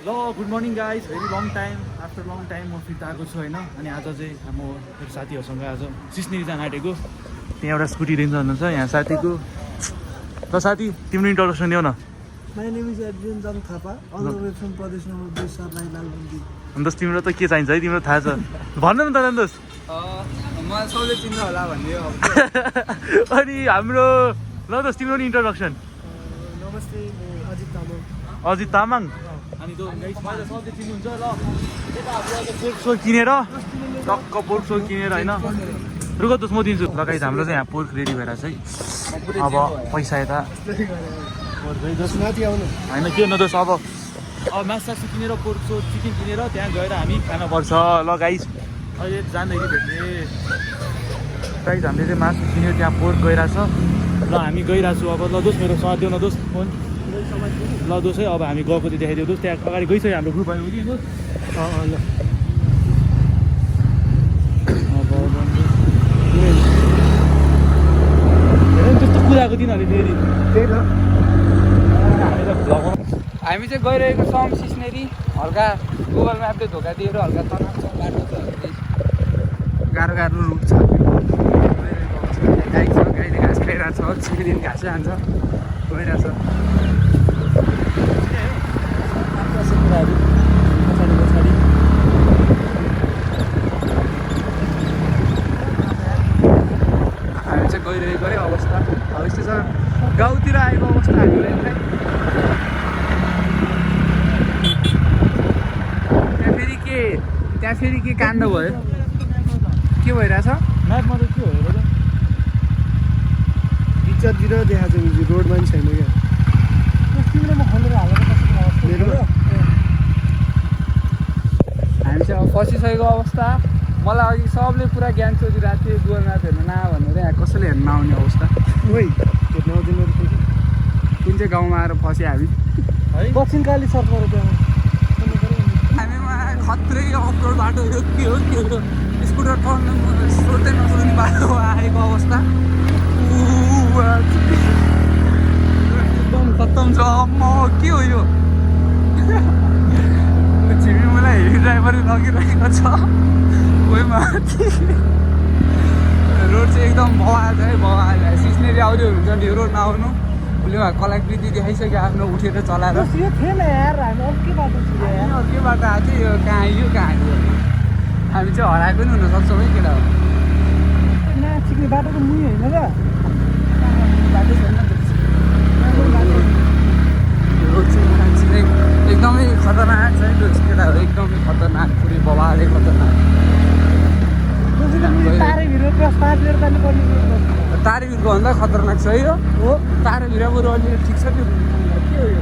ल good morning guys very long time after long time म फिर्ता आएको छु होइन अनि आज चाहिँ म मेरो साथीहरूसँग आज सिस्नेरी जान आँटेको त्यहाँ एउटा स्कुटी रेन्ज हुनुहुन्छ यहाँ साथीको ल साथी तिम्रो इन्ट्रोडक्सन दियो न My name is Adrian Jang Thapa, all the way from Pradesh number 2 Sarnai Lalgundi. अन्तोस तिम्रो त के चाहिन्छ है तिम्रो थाहा छ भन्न न त अन्तोस मलाई सबले चिन्नु होला भन्ने हो अनि हाम्रो ल दोस् तिम्रो नि इन्ट्रोडक्सन नमस्ते म अजित तामाङ अजित तामाङ अनि त गाइस मलाई सबले चिन्नुहुन्छ ल यता हाम्रो पोर्क सोल किनेर टक्क पोर्क सोल किनेर होइन रुक दोस् म दिन्छु ल गाइस हाम्रो चाहिँ यहाँ पोर्क रेडी भएर चाहिँ अब पैसा यता माथि आउनु होइन के न दोस् अब मासु किनेर पोर्क सोल चिकन किनेर त्यहाँ गएर हामी खानुपर्छ ल गाइस अहिले जाँदाखेरि भेट्ने गाइस हामीले चाहिँ मासु किनेर त्यहाँ पोर्क गइरहेछ ल हामी गइरहेको छु अब ल दोस् मेरो साथ देऊ न दोस् फोन ल दोस् है अब हामी गएको चाहिँ देखाइदियो दोस् त्यहाँ अगाडि गइसक्यो हाम्रो ग्रुप आयो कि दोस् ल त्यस्तो कुदाएको तिनीहरूले फेरि त्यही त हामी चाहिँ गइरहेको छौँ सिस्नेरी हल्का गुगल म्यापले धोका दिएर हल्का तनाव छ बाटो छ गाह्रो गाह्रो रुट छ गाई छ गाईले घाँस खाइरहेको छ चिकन घाँसै हान्छ गइरहेछ कुराहरू पछाडि पछाडि हामी चाहिँ गइरहेको है अवस्था अब यस्तो छ गाउँतिर आएको अवस्था हामीलाई त्यहाँ फेरि के काण्ड भयो के भइरहेछ म्यापमा त के हो हेर पिक्चरतिर देखाएको छ रोडमा पनि छैन क्या तिमीले म खोलेर हालेर मेरो हामी चाहिँ अब फसिसकेको अवस्था मलाई अघि सबले पुरा ज्ञान सोधिरहेको थियो गुगल म्याप हेर्नु न भनेर यहाँ कसैले हेर्नु नआउने अवस्था ओइ हेर्न आउँदैन कुन चाहिँ गाउँमा आएर फस्यो हामी है दक्षिणकाली सर्च गरेर त्यहाँ हामीमा खत्रै अफरोड बाटो हो के हो स्कुटर टर्न सोध्दै नसोध्ने बाटो आएको अवस्था एकदम खत्तम छ म के हो यो छिमेकीलाई हेभी ड्राइभरले लगिरहेको छ कोही माथि रोड चाहिँ एकदम बवाल है बवाल सिस्नेरी आउँदै हुन्छ नि यो रोड नआउनु उसले कलाकृति देखाइसक्यो आफ्नो उठेर चलाएर यो थिएन यार हामी अर्कै बाटो थियो यार के बाटो आएको थियो यो कहाँ आयो हामी चाहिँ हराएको पनि हुनसक्छौँ है केटा हो नाचिक्ने बाटो त मुही होइन र बाटो छैन रोड चाहिँ मान्छे एकदमै खतरनाक छ है त्यो केटा हो एकदमै खतरनाक पुरै बवालै खतरनाक तारै भिडियो क्रस पारेर जानुपर्ने तारेभिरको भन्दा खतरनाक छ है यो हो तारेभिर बरु अलिअलि ठिक छ त्यो के हो यो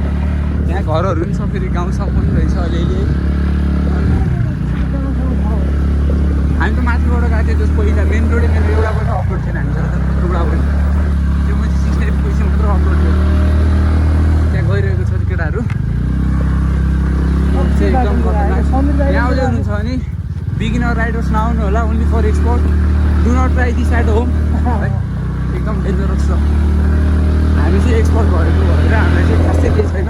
यहाँ घरहरू पनि छ फेरि गाउँ सब पनि रहेछ अलिअलि हामी त माथिबाट गएको थियो जस पहिला मेन रोडै मेरो एउटा पनि अपलोड थिएन हामीसँग त एउटा पनि त्यो मान्छे सिस्नेरी पैसा मात्र अपलोड थियो त्यहाँ गइरहेको छ केटाहरू चाहिँ एकदम खतरनाक यहाँ आउँदै हुनुहुन्छ भने बिगिनर राइडर्स नआउनु होला only for experts do not try this at home है एकदम डेन्जरस छ हामी चाहिँ एक्सपोर्ट भएको भएर हामीलाई चाहिँ खासै केही छैन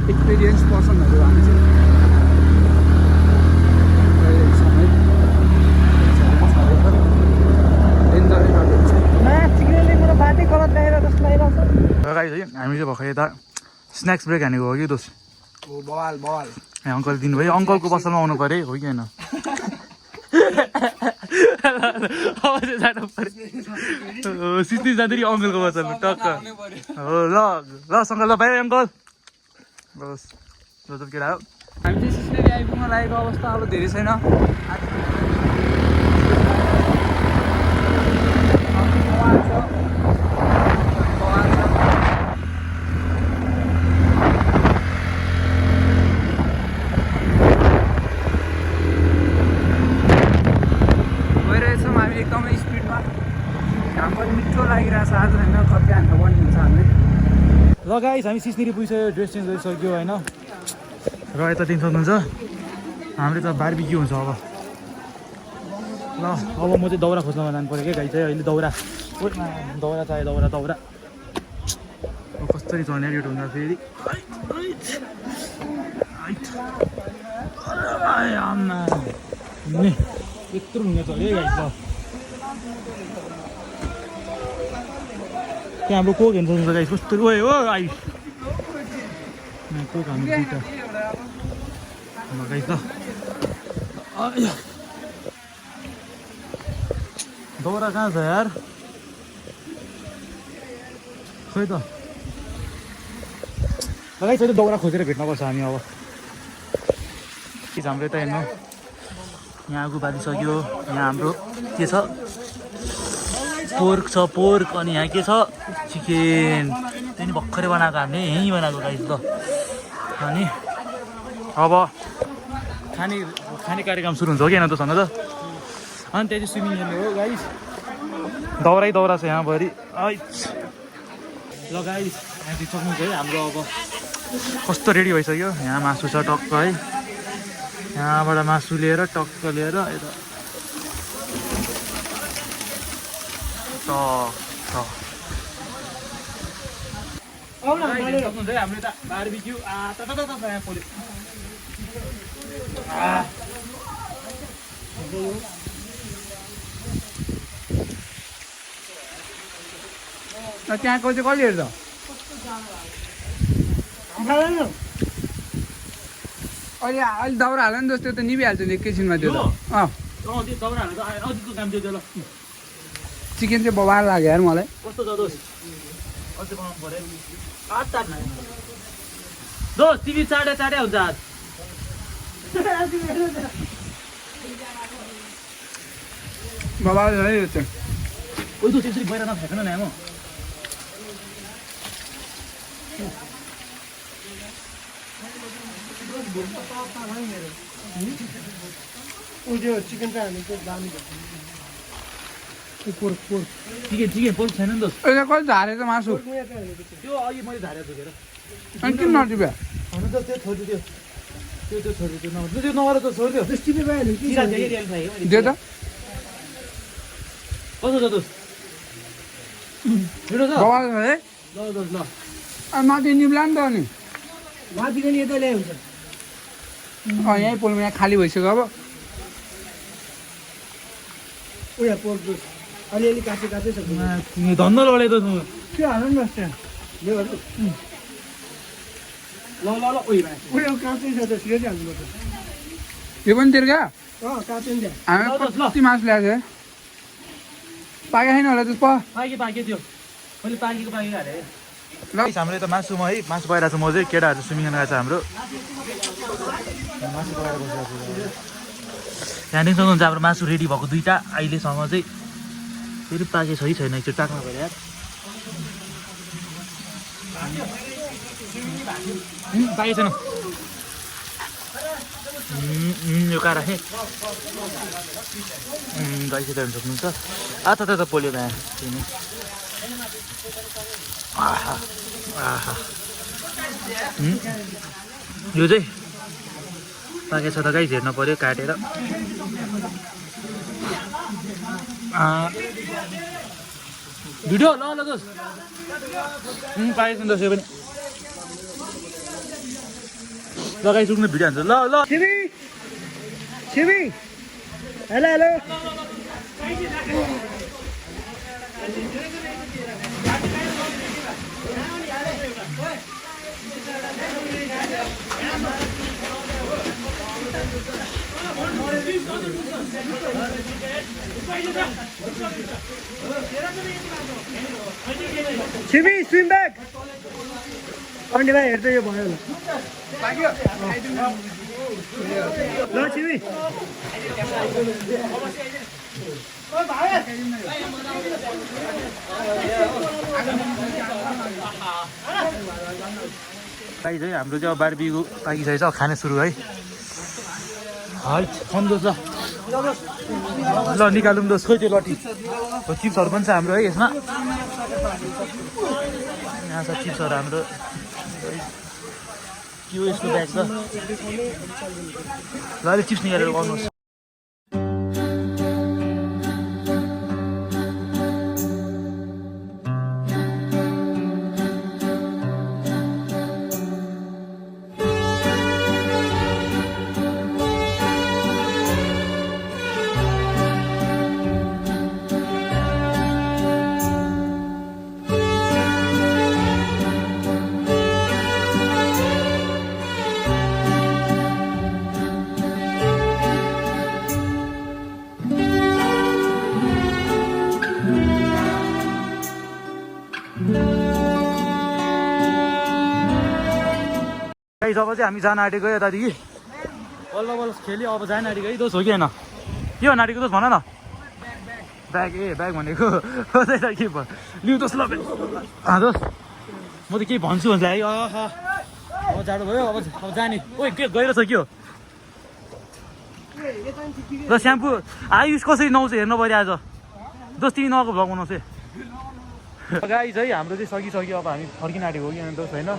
एक्सपिरियन्स पर्सनहरू हामी चाहिँ बाटै गलत ल्याएर जस्तो लागिरहेको गाइस है हामी चाहिँ भर्खर यता स्न्याक्स ब्रेक हानेको हो कि दोस् हो बवाल बवाल अङ्कल दिनुभयो अङ्कलको पसलमा आउनु पऱ्यो हो कि होइन अब चाहिँ जानु पऱ्यो सिस्नी जाँदाखेरि अङ्कलको पसलमा टक्क हो ल सङ्कल ल बाई अङ्कल बस ल केटा हो हामी चाहिँ सिस्नेरी आइपुग्न लागेको अवस्था अब धेरै छैन एकदमै स्पिडमा घाम पनि मिठो लागिरहेछ आज होइन कति हान्न पनि हुन्छ हामीले ल गाइस हामी सिस्नेरी पुगिसक्यो ड्रेस चेन्ज गरिसक्यो होइन र यता दिन सक्नुहुन्छ हाम्रो त बारबिक्यू हुन्छ अब ल अब म चाहिँ दाउरा खोज्नमा जानु पऱ्यो क्या गाई चाहिँ अहिले दाउरा चाहियो दाउरा कसरी चल्ने यो ढुङ्गा फेरि आम्मा यत्रो हुने चल्यो है गाइस त त्यहाँ हाम्रो कोक हेर्नु सक्नुहुन्छ गाइस कस्तो ओए हो आइस कोक हाम्रो दुईटा गाइस त दौरा कहाँ छ यार खै त लगाइ छ दौरा खोजेर भेट्नुपर्छ हामी अब हाम्रो यता हेर्नु यहाँ आगो बालिसक्यो यहाँ हाम्रो के छ पोर्क अनि यहाँ के छ चिकन त्यो नि भर्खरै बनाएको हामीले यहीँ बनाएको गाइस त अनि अब खाने कार्यक्रम सुरु हुन्छ हो कि होइन तसँग त अनि त्यहाँ चाहिँ स्विमिङ हेर्ने हो गाइस दौरा छ यहाँभरि ल गाइस यहाँ चाहिँ सक्नुहुन्छ है हाम्रो अब कस्तो रेडी भइसक्यो यहाँ मासु छ टक्क है यहाँबाट मासु लिएर टक्क लिएर यता सक्नुहुन्छ है हाम्रो यता बारबिक्यू यहाँ पोल्यो त्यहाँको चाहिँ कहिले हेर्छ अहिले दाउरा हाल्यो नि जस्तो त निभिहाल्छ नि एकैछिनमा त्यो त चिकन चाहिँ बबाल लाग्यो यार मलाई कस्तो छ दोस्त अझै बनाउनु पर्यो दोस्त तिमी चाँडै हुन्छ आज बबाल छ है यो चाहिँ दोस्त यसरी बाहिर नफ्याँक्न न म चिकन चाहिँ हामी दामी चिकन पोर्क छैन नि दोस्त अहिले कहिले झारेछ मासु त्यो अघि मैले झारेको छु अनि किन नटिप्यो हुनु त त्यो छोडिदियो त्यो छोडिदियो त्यो नगर त छोडिदियो दृष्टिले भइहाल्यो कि दियो त कस्तो छ दोस्त छिटो छ बबाल छ है ल दोस्त ल अनि माथि निप्ला नि त अनि माथिको नि यता ल्याइ हुन्छ यहीँ पोलमा यहाँ खाली भइसक्यो अब उयो पोर्क जुस अलिअलि काँचै छ धन्न लडे त त्यो हाल्नु नि बस्छ यो गर्नु ल उयो उयो काँचै छ त सिधै हाल्नुपर्छ यो पनि तेर्का काँचै नि हामी कति मासु ल्याएको थियो पाके छैन होला त्यसो पाके त्यो मैले पाकेको हालेँ ल हाम्रो यता मासुमा है मासु पाइरहेको छु म चाहिँ केटाहरू चाहिँ स्विमिङ गर्न गएको छ हाम्रो मासु पकाएर बसिरहेको छु त्यहाँदेखि सक्नुहुन्छ हाम्रो मासु रेडी भएको दुईवटा अहिलेसम्म चाहिँ फेरि पाके छ कि छैन एकचोटि टाक्नु पऱ्यो यार पाके छैन यो कहाँ राखेँ गाइस हेर्नु सक्नुहुन्छ त पोल्यो यहाँ यो चाहिँ पाके छ त गाइस हेर्नु पऱ्यो काटेर भिडियो ल दोस्त पाके छ नि दोस्त यो पनि लगाइ सुक्ने भिडियो हान्छ ल छिबी हेलो छिबी स्विम ब्याग अन्डे भाइ हेर्दै यो भयो ल छिबी गाइस है हाम्रो चाहिँ अब बारबिक्यू पाकिसकेको छ खाने सुरु है खन्दो छ ल निकालौँ दोस् खोइ त्यो लटी चिप्सहरू पनि छ हाम्रो है यसमा यहाँ छ चिप्सहरू हाम्रो यो यसको ब्याग छ ल अलिक चिप्स निकालेर गर्नुहोस् गाइस अब चाहिँ हामी जान आँटेको यतादेखि बल्ल बल्ल खेल्यो अब जान आँटेको है दोस्त हो कि होइन के हो नाटेको दोस्त भन न ब्याग ब्याग भनेको के भयो लिउ दोस्त ल दोस्त म त केही भन्छु भन्छ है अब जाडो भयो अब जाने ओ के गइरहेछ के हो र स्याम्पू आयुष कसरी नुहाउँछ हेर्नु पऱ्यो आज दोस्त तिमी नुहाएको भ्लग बनाउँछ गाइस है हाम्रो चाहिँ सकिसक्यो अब हामी फर्किन आँटेको हो कि दोस्त होइन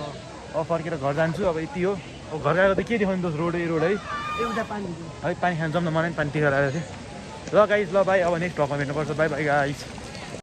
अब फर्केर घर जान्छु अब यति हो अब घर गएर त के देखाउने दोस्त रोड है एउटा पानी है पानी खानु जम्न मलाई पनि पानी टिका लागेको थियो ल गाइस ल भाइ अब नेक्स्ट भ्लगमा भेट्नुपर्छ बाई बाई गाइस